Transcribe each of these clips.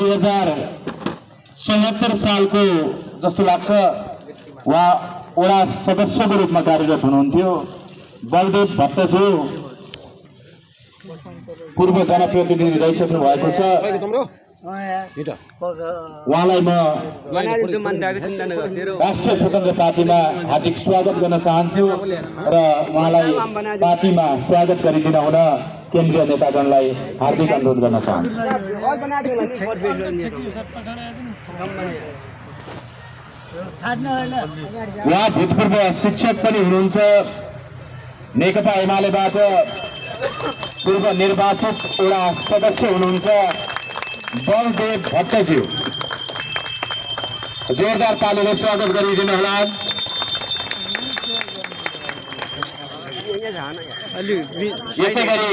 2077 सालको जस्तो लाग्छ वडा सदस्यको रूपमा कार्यरत हुनुहुन्थ्यो बलदेव भट्टज्यू पूर्व जनप्रतिनिधि रहिसक्नु भएको छ। उहाँलाई म राष्ट्रिय स्वतन्त्र पार्टीमा हार्दिक स्वागत गर्न चाहन्छु र उहाँलाई पार्टीमा स्वागत गरिदिन हुन केन्द्रीय नेतागणलाई हार्दिक अनुरोध गर्न चाहन्छु। उहाँ भूतपूर्व शिक्षक पनि हुनुहुन्छ, नेकपा एमालेबाट पूर्व निर्वाचित वडा सदस्य हुनुहुन्छ बलदेव भट्टज्यू। जोरदार तालीले स्वागत गरिदिनु होला। यसै गरी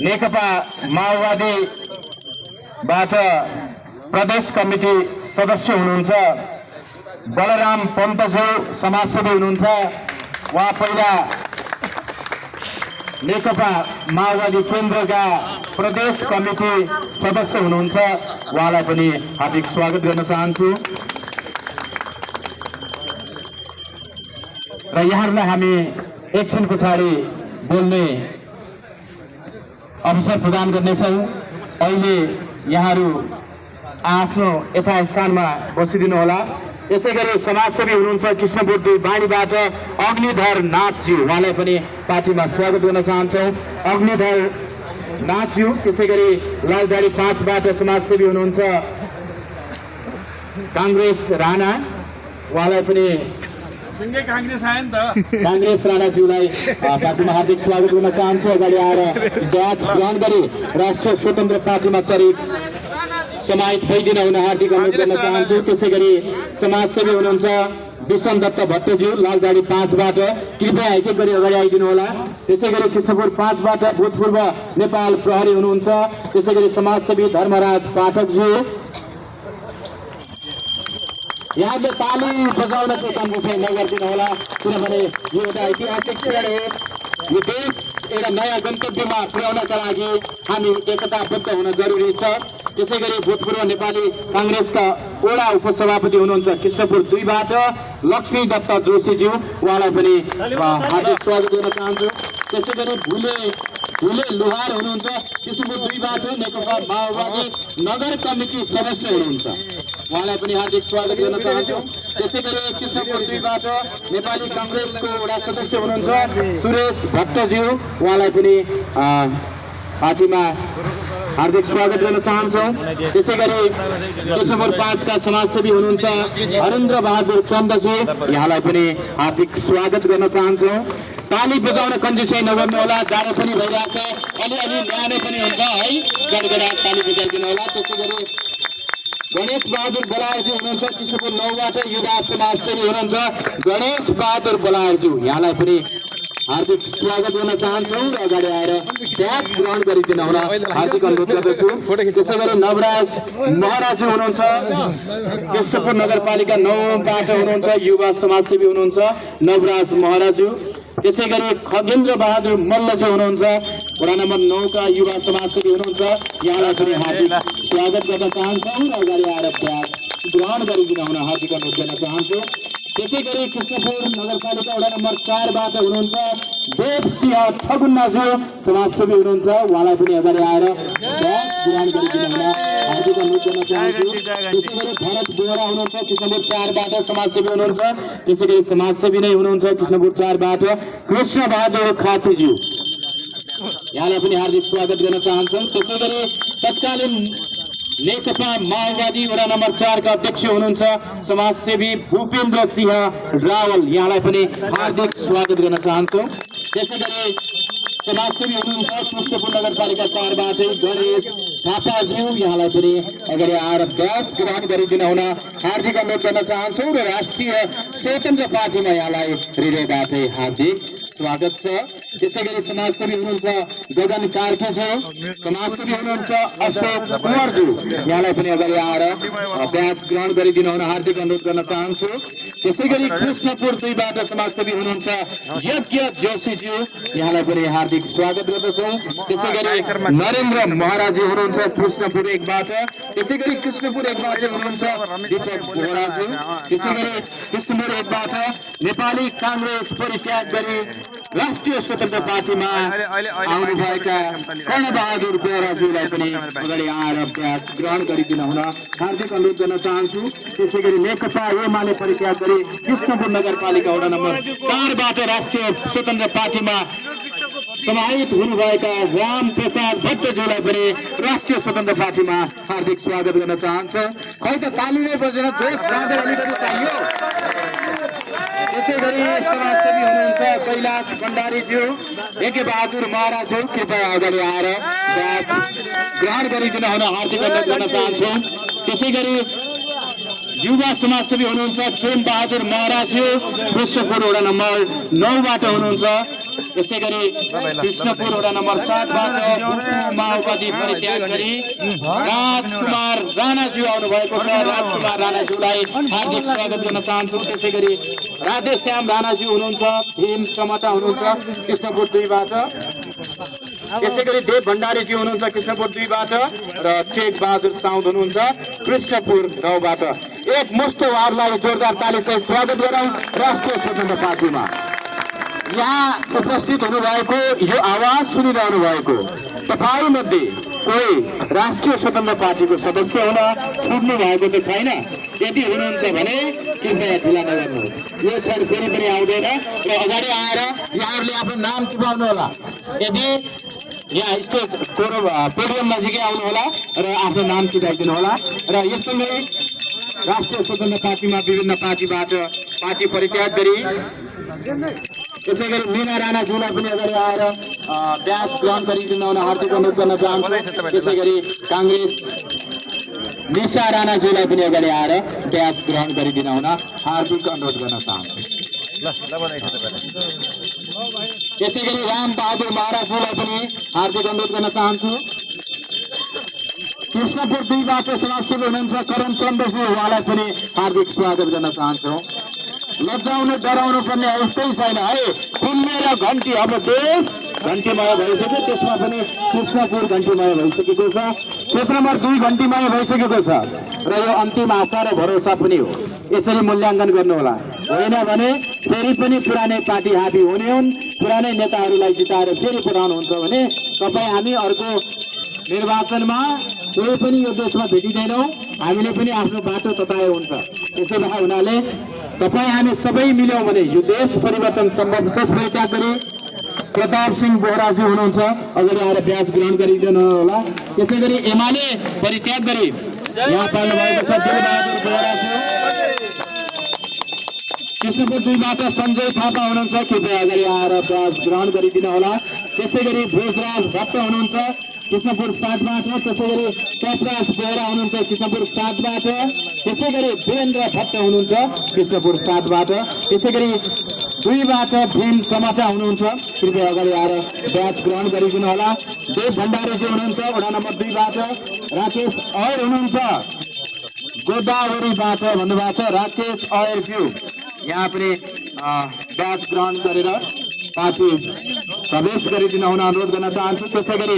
नेकपा माओवादीबाट प्रदेश कमिटी सदस्य हुनुहुन्छ बलराम पन्तज्यू, समाजसेवी हुनुहुन्छ। उहाँ पहिला नेकपा माओवादी केन्द्रका प्रदेश कमिटी सदस्य हुनुहुन्छ। उहाँलाई पनि हार्दिक स्वागत गर्न चाहन्छु र यहाँहरूलाई हामी एकछिन पछाडि बोल्ने अवसर प्रदान गर्नेछौँ। अहिले यहाँहरू आफ्नो यथास्थानमा बसिदिनु होला। यसै गरी समाजसेवी हुनुहुन्छ कृष्णपुर 2 बाणीबाट अग्निधर नाथज्यू, उहाँलाई पनि पार्टीमा स्वागत गर्न चाहन्छौँ। अग्निधर नाथज्यू। त्यसै गरी लालझाडी 5बाट समाजसेवी हुनुहुन्छ काङ्ग्रेस राणा, उहाँलाई पनि काङ्ग्रेस राणाज्यूलाई पार्टीमा हार्दिक स्वागत गर्न चाहन्छु। अगाडि आएर ब्याज ग्रहण गरी राष्ट्रिय स्वतन्त्र पार्टीमा शरीक समाहित भइदिन हुन हार्दिक अनुरोध गर्न चाहन्छु। त्यसै गरी समाजसेवी हुनुहुन्छ विष्णु दत्त भट्टज्यू, लालझाडी 5बाट, कृपया एक एक गरी अगाडि आइदिनु होला। त्यसै गरी कृष्णपुर 5बाट भूतपूर्व नेपाल प्रहरी हुनुहुन्छ। त्यसै गरी समाजसेवी धर्मराज पाठकज्यू। यहाँले ताली बजाउनको काम चाहिँ नगरिदिनु होला, किनभने यो एउटा ऐतिहासिक क्षण हो। यो देश एउटा नयाँ गन्तव्यमा पुर्याउनका लागि हामी एकताबद्ध हुन जरुरी छ। त्यसै गरी भूतपूर्व नेपाली काङ्ग्रेसका वडा उपसभापति हुनुहुन्छ कृष्णपुर 2बाट लक्ष्मी दत्त जोशीज्यू, उहाँलाई पनि हार्दिक स्वागत गर्न चाहन्छु। त्यसै गरी भुले लुहार हुनुहुन्छ कृष्णपुर 2बाट नेकपा माओवादी नगर कमिटी सदस्य हुनुहुन्छ, उहाँलाई पनि हार्दिक स्वागत गर्न चाहन्छु। त्यसै गरी कृष्णपुर 2बाट नेपाली काङ्ग्रेसको वडा सदस्य हुनुहुन्छ सुरेश भट्टज्यू, उहाँलाई पनि पार्टीमा हार्दिक स्वागत गर्न चाहन्छौँ। त्यसै गरी कृष्णपुर 5का समाजसेवी हुनुहुन्छ हरेन्द्र बहादुर चन्दज्यू, यहाँलाई पनि हार्दिक स्वागत गर्न चाहन्छौँ। ताली बजाउन कन्जुसै नगर्नु होला, जाडो पनि भइरहेको छ, अलिअलि न्यानो पनि हुन्छ है, गडगडाट ताली बजाइदिनु होला। त्यसै गरी गणेश बहादुर बलायरज्यू हुनुहुन्छ कृष्णपुर 9बाट युवा समाजसेवी हुनुहुन्छ गणेश बहादुर बलायरज्यू, यहाँलाई पनि हार्दिक स्वागत गर्न चाहन्छौँ र अगाडि आएर ब्याज ग्रहण गरिदिन हुन हार्दिक अनुरोध गर्दछु। त्यसै गरी नवराज महराज्यू हुनुहुन्छ कृष्णपुर नगरपालिका 9बाट हुनुहुन्छ, युवा समाजसेवी हुनुहुन्छ नवराज महराज्यू। त्यसै गरी खगेन्द्र बहादुर मल्लज्यू हुनुहुन्छ वडा नम्बर 9का युवा समाजसेवी हुनुहुन्छ, यहाँलाई पनि हार्दिक स्वागत गर्न चाहन्छौँ र अगाडि आएर ब्याज ग्रहण गरिदिन हुन हार्दिक अनुरोध गर्न चाहन्छु। त्यसै गरी कृष्णपुर नगरपालिका वडा नम्बर 4बाट हुनुहुन्छ देवसिंह ठगुन्नाज्यू, समाजसेवी हुनुहुन्छ, उहाँलाई पनि अगाडि आएर ब्याज ग्रहण गरिदिन हुन हार्दिक अनुरोध गर्न चाहन्छु। त्यसै गरी भरत बोहरा हुनुहुन्छ कृष्णपुर 4बाट समाजसेवी हुनुहुन्छ। त्यसै गरी समाजसेवी नै हुनुहुन्छ कृष्णपुर 4बाट कृष्ण बहादुर खातीज्यू, यहाँलाई पनि हार्दिक स्वागत गर्न चाहन्छौँ। त्यसै गरी तत्कालीन नेकपा माओवादी वडा नम्बर 4का अध्यक्ष हुनुहुन्छ समाजसेवी भूपेन्द्र सिंह रावल, यहाँलाई पनि हार्दिक स्वागत गर्न चाहन्छौँ। त्यसै गरी समाजसेवी हुनुहुन्छ कृष्णपुर नगरपालिका 4बाटै गणेश थापाज्यू, यहाँलाई पनि अगाडि आएर ब्याज ग्रहण गरिदिन हुन हार्दिक अनुरोध गर्न चाहन्छौँ र राष्ट्रिय स्वतन्त्र पार्टीमा यहाँलाई हृदयबाटै हार्दिक स्वागत छ। त्यसै गरी समाजसेवी हुनुहुन्छ गगन कार्कीज्यू, समाजसेवी हुनुहुन्छ अशोक कुँवरज्यू, यहाँलाई पनि अगाडि आएर ब्याज ग्रहण गरिदिन हुन हार्दिक अनुरोध गर्न चाहन्छु। त्यसै गरी कृष्णपुर 2 बाट समाजसेवी हुनुहुन्छ यज्ञ जोशीज्यू, यहाँलाई पनि हार्दिक स्वागत गर्दछौँ। त्यसै गरी नरेन्द्र महाराजी हुनुहुन्छ कृष्णपुर 1 बाट। त्यसै गरी कृष्णपुर 1 बाट हुनुहुन्छ दीपक बोहराज्यू। त्यसै गरी कृष्णपुर 1 बाट नेपाली कांग्रेस परित्याग गरी राष्ट्रिय स्वतन्त्र पार्टीमा आउनुभएका कर्णबहादुर बोहराज्यूलाई पनि अगाडि आएर अभ्यास ग्रहण गरिदिन हुन हार्दिक अनुरोध गर्न चाहन्छु। त्यसै गरी नेकपा एमाले परित्याग गरी कृष्णपुर नगरपालिका वडा नम्बर 4 बाट राष्ट्रिय स्वतन्त्र पार्टीमा समाहित हुनुभएका राम प्रसाद भट्टज्यूलाई पनि राष्ट्रिय स्वतन्त्र पार्टीमा हार्दिक स्वागत गर्न चाहन्छ। खै त ताली नै बजेर जोस राँधेर अलिकति चाहियो। त्यसै गरी समाजसेवी हुनुहुन्छ कैलाश भण्डारीज्यू, यज्ञ बहादुर महाराजज्यू, कृपया अगाडि आएर अभ्यास ग्रहण गरिदिन हुन हार्दिक अनुरोध गर्न चाहन्छु। त्यसै गरी युवा समाजसेवी हुनुहुन्छ खेम बहादुर महाराजज्यू, कृष्णपुर वडा नम्बर 9 बाट हुनुहुन्छ। त्यसै गरी कृष्णपुर वडा नम्बर 7 बाट माओवादी परित्याग गरी राजकुमार राणाज्यू आउनुभएको छ। राजकुमार राणाज्यूलाई हार्दिक स्वागत गर्न चाहन्छु। त्यसै गरी राधेश्याम राणाज्यू हुनुहुन्छ, भीम समता हुनुहुन्छ कृष्णपुर 2 बाट। त्यसै गरी देव भण्डारीज्यू हुनुहुन्छ कृष्णपुर 2 बाट र टेक बहादुर साउद हुनुहुन्छ कृष्णपुर 9 बाट। एक मुष्ट उहाँहरूलाई जोरदार तालीसहित स्वागत गरौँ राष्ट्रिय स्वतन्त्र पार्टीमा। यहाँ उपस्थित हुनुभएको यो आवाज सुनिरहनु भएको तपाईँ मध्ये कोही राष्ट्रिय स्वतन्त्र पार्टीको सदस्य हुन छुट्नु भएको त छैन? यदि हुनुहुन्छ भने कृपया ढिला नगर्नुहोस्, यो क्षण फेरि पनि आउँदैन र अगाडि आएर यहाँहरूले आफ्नो नाम टिपाउनु होला। यदि यहाँ स्टेज पोडियम नजिकै आउनु होला र आफ्नो नाम टिपाइदिनु होला। र यससँगै राष्ट्रिय स्वतन्त्र पार्टीमा विभिन्न पार्टीबाट पार्टी परित्याग गरी त्यसै गरी मीना राणाज्यूलाई पनि अगाडि आएर अभ्यास ग्रहण गरिदिन हुन हार्दिक अनुरोध गर्न चाहन्छु। त्यसै गरी काङ्ग्रेस निशा राणाज्यूलाई पनि अगाडि आएर अभ्यास ग्रहण गरिदिन हुन हार्दिक अनुरोध गर्न चाहन्छु। त्यसै गरी राम बहादुर महाराजज्यूलाई पनि हार्दिक अनुरोध गर्न चाहन्छु। कृष्णपुर 2 बाट समाजसेवी हुनुहुन्छ करण चन्द्रज्यू, उहाँलाई पनि हार्दिक स्वागत गर्न चाहन्छौँ। लज्जाउनु डराउनु पर्ने अवस्थै छैन है। कुम्मे र घन्टी, हाम्रो देश घन्टीमय भइसक्यो, त्यसमा पनि कृष्णपुर घन्टीमय भइसकेको छ। क्षेत्र नम्बर 2 घन्टीमय भइसकेको छ र यो अन्तिम आशा र भरोसा पनि हो। यसरी मूल्याङ्कन गर्नुहोला, होइन भने फेरि पनि पुरानै पार्टी हाबी हुने हुन्। पुरानै नेताहरूलाई जिताएर फेरि पठाउनुहुन्छ भने तपाईँ हामी अर्को निर्वाचनमा कोही पनि यो देशमा भेटिँदैनौँ। हामीले पनि आफ्नो बाटो तताए हुन्छ। त्यसो भए हुनाले तपाईँ हामी सबै मिल्यौँ भने यो देश परिवर्तन सम्भव। विशेष परित्याग गरी प्रताप सिंह बोहराज्यू हुनुहुन्छ, अगाडि आएर अभ्यास ग्रहण गरिदिनु होला। त्यसै गरी एमाले परित्याग गरी यहाँ पाल्नु भएको छ दिलबहादुर बोहराज्यू। कृष्णपुर 2 बाट सञ्जय थापा हुनुहुन्छ, कृपया अगाडि आएर अभ्यास ग्रहण गरिदिनु होला। त्यसै गरी भोजराज भट्ट हुनुहुन्छ कृष्णपुर 7 बाट। त्यसै गरी चपराज बोहरा हुनुहुन्छ कृष्णपुर 7 बाट। त्यसै गरी वीरेन्द्र भट्ट हुनुहुन्छ कृष्णपुर 7 बाट। त्यसै गरी 2 बाट भीम समता हुनुहुन्छ, कृपया अगाडि आएर अभ्यास ग्रहण गरिदिनु होला। देव भण्डारीज्यू हुनुहुन्छ वडा नम्बर 2 बाट। राकेश अयर हुनुहुन्छ गोदावरीबाट भन्नुभएको छ। राकेश अयरज्यू यहाँ पनि अभ्यास ग्रहण गरेर पार्टी प्रवेश गरिदिन हुन अनुरोध गर्न चाहन्छु। त्यसै गरी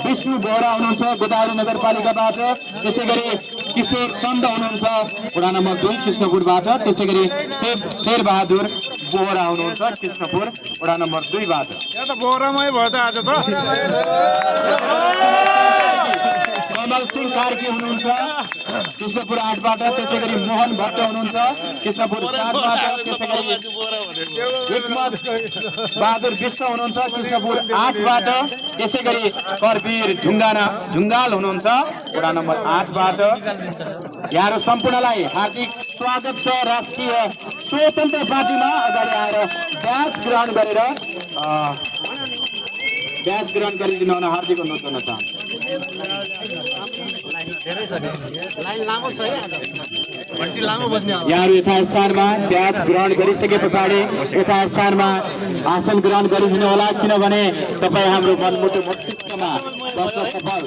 विष्णु बोहरा हुनुहुन्छ गोदावरी नगरपालिकाबाट। त्यसै गरी किशोर चन्द हुनुहुन्छ वडा नम्बर 2 कृष्णपुरबाट। त्यसै गरी शेरबहादुर बोहरा हुनुहुन्छ कृष्णपुर वडा नम्बर 2 बाट। यहाँ त बोहरामै भयो त आज त। कमल सिंह कार्की हुनुहुन्छ कृष्णपुर 8 बाट। त्यसै गरी मोहन भट्ट हुनुहुन्छ कृष्णपुर 7 बाट। त्यसै गरी हिक्मत बहादुर विष्ट हुनुहुन्छ कृष्णपुर 8 बाट। त्यसै गरी करवीर ढुङ्गाल हुनुहुन्छ वडा नम्बर 8 बाट। यहाँहरू सम्पूर्णलाई हार्दिक स्वागत छ राष्ट्रिय स्वतन्त्र पार्टीमा। अगाडि आएर अभ्यास ग्रहण गरिदिन हुन हार्दिक अनुरोध गर्न चाहन्छु। यहाँहरू यथास्थानमा अभ्यास ग्रहण गरिसके पछाडि यथास्थानमा आसन ग्रहण गरिदिनु होला, किनभने तपाईँ हाम्रो मनमुटु मस्तिष्कमा बस्न सफल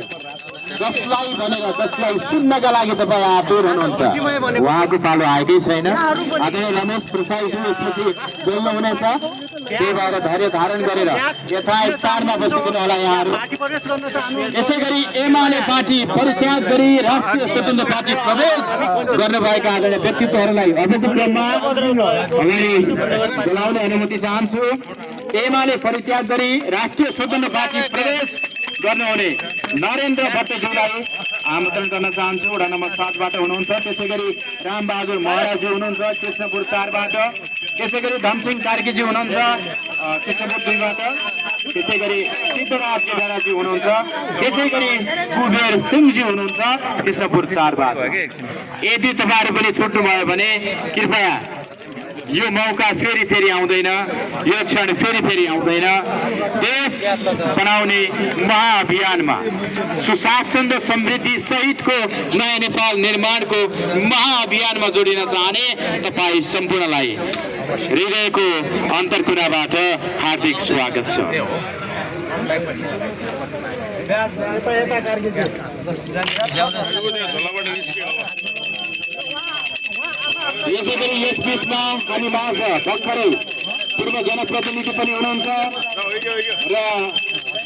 जसलाई सुन्नका लागि तपाईँ आतुर हुनुहुन्छ उहाँको पालो आएकै छैन। आदरणीय रमेश प्रसाईजी यसपछि बोल्नुहुनेछ, त्यही भएर धैर्य धारण गरेर यथास्थानमा बसिदिनु होला यहाँहरू। यसै गरी एमाले पार्टी परित्याग गरी राष्ट्रिय स्वतन्त्र पार्टी प्रवेश गर्नुभएका आदरणीय व्यक्तित्वहरूलाई अबको क्रममा अगाडि बोलाउने अनुमति चाहन्छु। एमाले परित्याग गरी राष्ट्रिय स्वतन्त्र पार्टी प्रवेश गर्नुहुने नरेन्द्र भट्टज्यूलाई आमन्त्रण गर्न चाहन्छु। वडा नम्बर 7 बाट हुनुहुन्छ। त्यसै गरी रामबहादुर महराजी हुनुहुन्छ कृष्णपुर 4 बाट। त्यसै गरी धनसिंह कार्कीजी हुनुहुन्छ कृष्णपुर 2 बाट। त्यसै गरी सिद्धराज गेडाजी हुनुहुन्छ। त्यसै गरी कुबेर सिंहजी हुनुहुन्छ कृष्णपुर 4 बाट। यदि तपाईँहरू पनि छुट्नुभयो भने कृपया यो मौका फेरि आउँदैन, यो क्षण फेरि आउँदैन। देश बनाउने महाअभियानमा सुशासन र समृद्धि सहितको नयाँ नेपाल निर्माणको महाअभियानमा जोडिन चाहने तपाईँ सम्पूर्णलाई हृदयको अन्तर्कुनाबाट हार्दिक स्वागत छ। यसै गरी यस बिचमा हामी माझ भर्खरै पूर्व जनप्रतिनिधि पनि हुनुहुन्छ र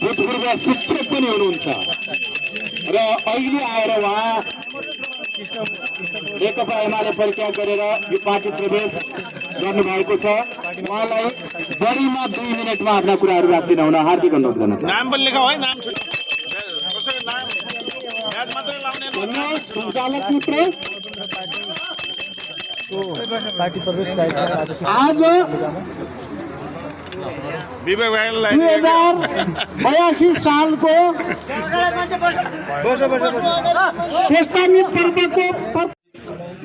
भूतपूर्व शिक्षक पनि हुनुहुन्छ र अहिले आएर उहाँ नेकपा एमाले परित्याग गरेर यो पार्टी प्रवेश गर्नुभएको छ। उहाँलाई बढीमा 2 मिनटमा आफ्ना कुराहरू राखिदिन हुन हार्दिक अनुरोध गर्न चाहन्छु। नाम पनि लेखा है, नाम कसैको नाम याद मात्रै लाउने सञ्चालक मित्र पार्टी प्रवेश आज विवेक भाइलाई 2082 सालको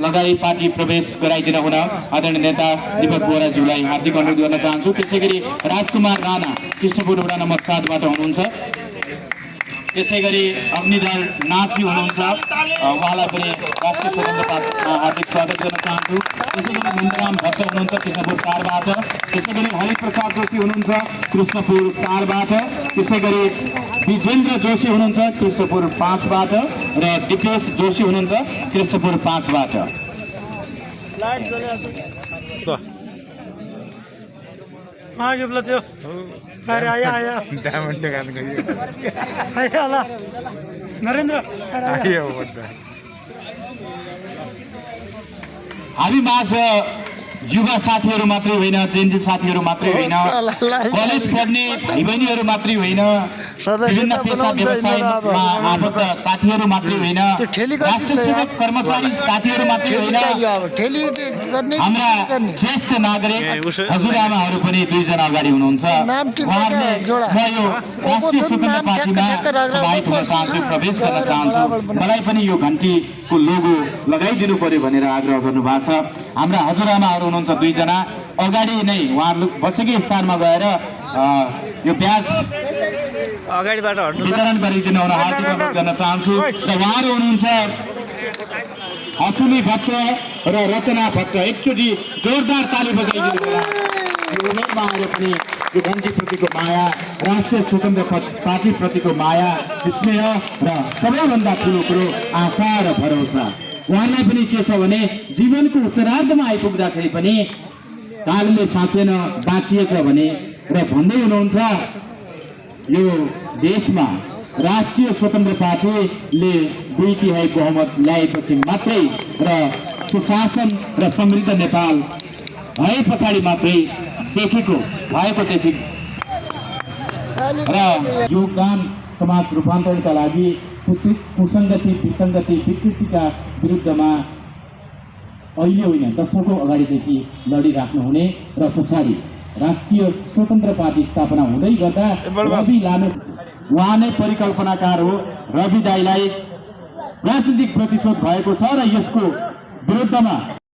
लगाई पार्टी प्रवेश गराइदिन हुन आदरणीय नेता दीपक बोहराज्यूलाई हार्दिक अनुरोध गर्न चाहन्छु। त्यसै गरी राजकुमार राणा कृष्णपुर वडा नम्बर 7 बाट हुनुहुन्छ। त्यसै गरी अग्निदल नाथजी हुनुहुन्छ, उहाँलाई पनि राष्ट्रिय स्वतन्त्र पार्टीमा हार्दिक स्वागत गर्न चाहन्छु। त्यसै गरी नन्दराम भट्ट हुनुहुन्छ कृष्णपुर 4 बाट। त्यसै गरी हरिप्रसाद जोशी हुनुहुन्छ कृष्णपुर 4 बाट। त्यसै गरी विजेन्द्र जोशी हुनुहुन्छ कृष्णपुर 5 बाट र दिपेश जोशी हुनुहुन्छ कृष्णपुर 5 बाट। नरेन्द्र हामी माझ युवा साथीहरू मात्रै होइन, जेन्जी साथीहरू मात्रै होइन, कलेज पढ्ने भाइ बहिनीहरू मात्रै होइन, विभिन्न पेसा व्यवसायमा आबद्ध साथीहरू मात्रै होइन, राष्ट्र सेवक कर्मचारी साथीहरू मात्रै होइन, हाम्रा ज्येष्ठ नागरिक हजुरआमाहरू पनि 2 जना अगाडि हुनुहुन्छ। उहाँहरूले म यो राष्ट्रिय स्वतन्त्र पार्टीमा समाहित हुन चाहन्छु, प्रवेश गर्न चाहन्छु, मलाई पनि यो घन्टीको लोगो लगाइदिनु पर्यो भनेर आग्रह गर्नुभएको छ। हाम्रा हजुरआमाहरू हुनुहुन्छ 2 जना अगाडि नै, उहाँहरू बसेकै स्थानमा गएर यो ब्याज अगाडिबाट वितरण गरिदिनु हुन हार्दिक अनुरोध गर्न चाहन्छु। र उहाँहरू हुनुहुन्छ हसुली भट्ट र रचना भट्ट। एकचोटि जोरदार ताली बजाइदिनु होला। यो उमेरमा आएर पनि यो घन्टीप्रतिको माया, राष्ट्रिय स्वतन्त्र पार्टीप्रतिको माया, स्नेह र सबैभन्दा ठुलो कुरो आशा र भरोसा। उहाँलाई पनि के छ भने जीवनको उत्तरार्धमा आइपुग्दाखेरि पनि कालले साँचेन बाँचिएछ भने र भन्दै हुनुहुन्छ यो देशमा राष्ट्रिय स्वतन्त्र पार्टीले 2/3 बहुमत ल्याएपछि मात्रै र सुशासन र समृद्ध नेपाल भए पछाडि मात्रै भएको र योगदान समाज रूपान्तरणका लागि कुसङ्गति विसङ्गति विकृतिका विरुद्धमा अहिले होइन दशकौँ अगाडिदेखि लडिराख्नुहुने र पछाडि राष्ट्रिय स्वतन्त्र पार्टी स्थापना हुँदै गर्दा रवि लामे उहाँ नै परिकल्पनाकार हो। रवि दाईलाई राजनीतिक प्रतिशोध भएको छ र यसको विरुद्धमा